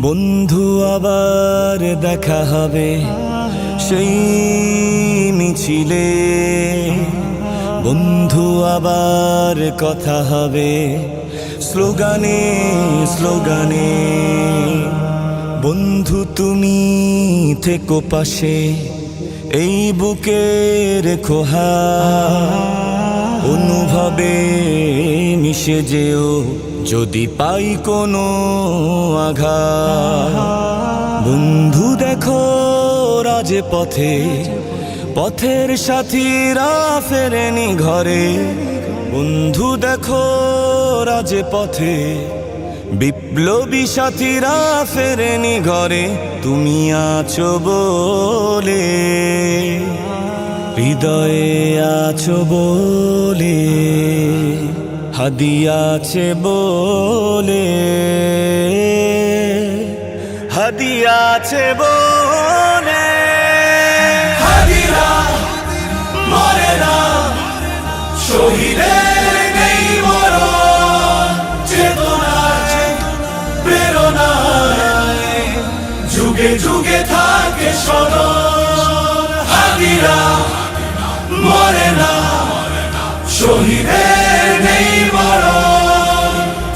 বন্ধু আবার দেখা হবে সেই মিছিলে, বন্ধু আবার কথা হবে স্লোগানে স্লোগানে। বন্ধু তুমি থেকো পাশে, এই বুকের খোহা অনুভবে মিশে যেও যদি পাই কোনো আঘাত। বন্ধু দেখো রাজে পথে, পথের সাথীরা ফেরেনি ঘরে। বন্ধু দেখো রাজে পথে, বিপ্লবী সাথীরা ফেরেনি ঘরে। তুমি আছো বলে, হৃদয়ে আছো বলে, হাদিয়া আছে বলে, হাদিয়া আছে বলে। হাদিরা মরে না, শহীদের নেই মরণ, চেতনায় প্রেরণায় যুগে যুগে থাকে স্মরণ। হাদিরা মরে না, শহীদের নেই মরণ,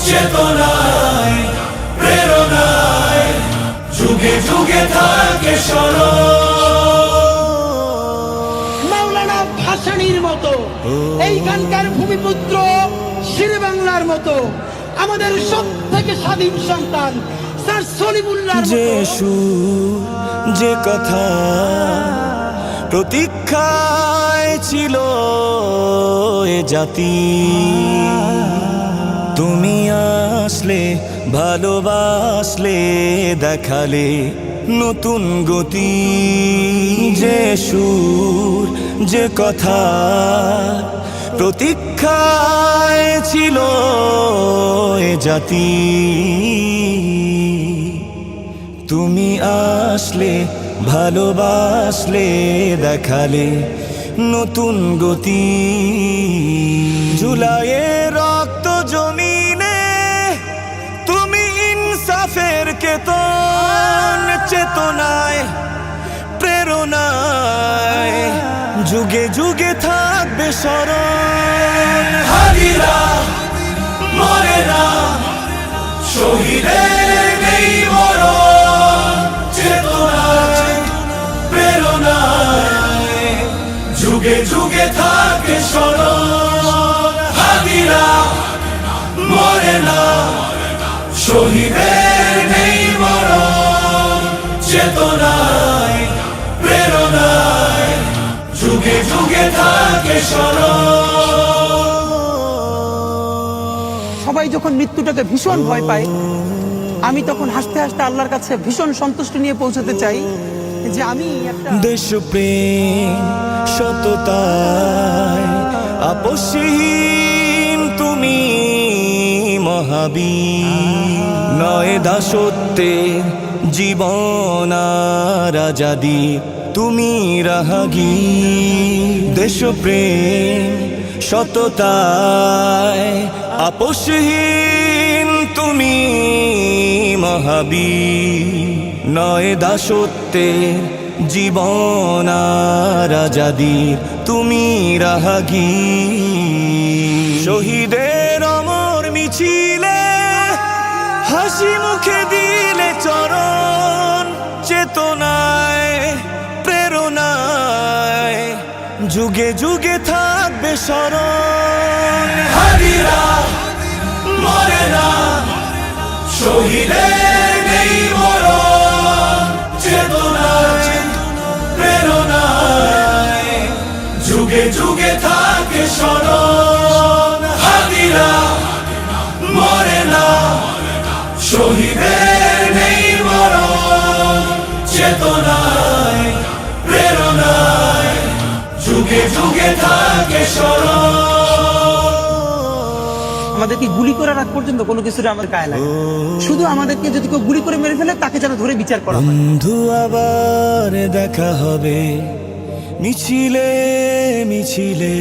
চেতনায় প্রেরণায় যুগে যুগে থাকে স্মরণ। মাওলানা ভাসানীর মতো, এইখানকার ভূমিপুত্র শের বাংলার মতো, আমাদের সব থেকে স্বাধীন সন্তান স্যার সলিমুল্লাহর মতো। যে সুর যে কথা প্রতীক্ষায় ছিল এ জাতি, তুমি আসলে ভালোবাসলে দেখালে নতুন গতি। যে সুর যে কথা প্রতীক্ষায় ছিল এ জাতি, তুমি আসলে ভালোবাসলে দেখালে নতুন গতি। জুলাইয়ের রক্ত জমিনে তুমি ইনসাফের কেতন, চেতনায় প্রেরণায় যুগে যুগে থাকবে স্মরণ। হাদিরা মরে না, শহীদের নেই মরণ, চেতনায় প্রেরণায় যুগে যুগে থাকে স্মরণ। হাদিরা মরে না, শহীদের নেই মরণ, চেতনায় প্রেরণায় যুগে যুগে থাকে স্মরণ। সবাই যখন মৃত্যুটাকে ভীষণ ভয় পায়, আমি তখন হাসতে হাসতে আল্লাহর কাছে ভীষণ সন্তুষ্টি নিয়ে পৌঁছতে চাই যে আমি একটা দেশপ্রেম সততায় আপসহীন তুমি মহাবীর। নয় দাসত্বের জীবন আর আজাদি তুমি রাহাগীর। দেশপ্রেম সততায় আপসহীন তুমি মহাবীর। নয় দাসত্বের জীবন আর আজাদির তুমি রাহাগীর। শহীদের অমর মিছিলে হাসি মুখে দিলে চরণ, চেতনায় প্রেরণায় যুগে যুগে থাকবে স্মরণ। হাদিরা মরে না, শহীদের নেই মরণ, চেতনায় প্রেরণায় যুগে যুগে থাকে স্মরণ। হাদিরা মরে না, শহীদের নেই মরণ, চেতনায় প্রেরণায় যুগে যুগে থাকে স্মরণ। আমাদেরকে গুলি করার আগ পর্যন্ত কোনো কিছুর আমার গায়ে লাগে, শুধু আমাদেরকে যদি কেউ গুলি করে মেরে ফেলে তাকে যেন ধরে বিচার করা হয়। বন্ধু আবার দেখা হবে মিছিলে মিছিলে,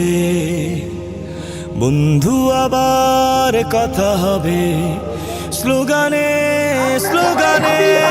বন্ধু আবার কথা হবে স্লোগানে স্লোগানে। গানে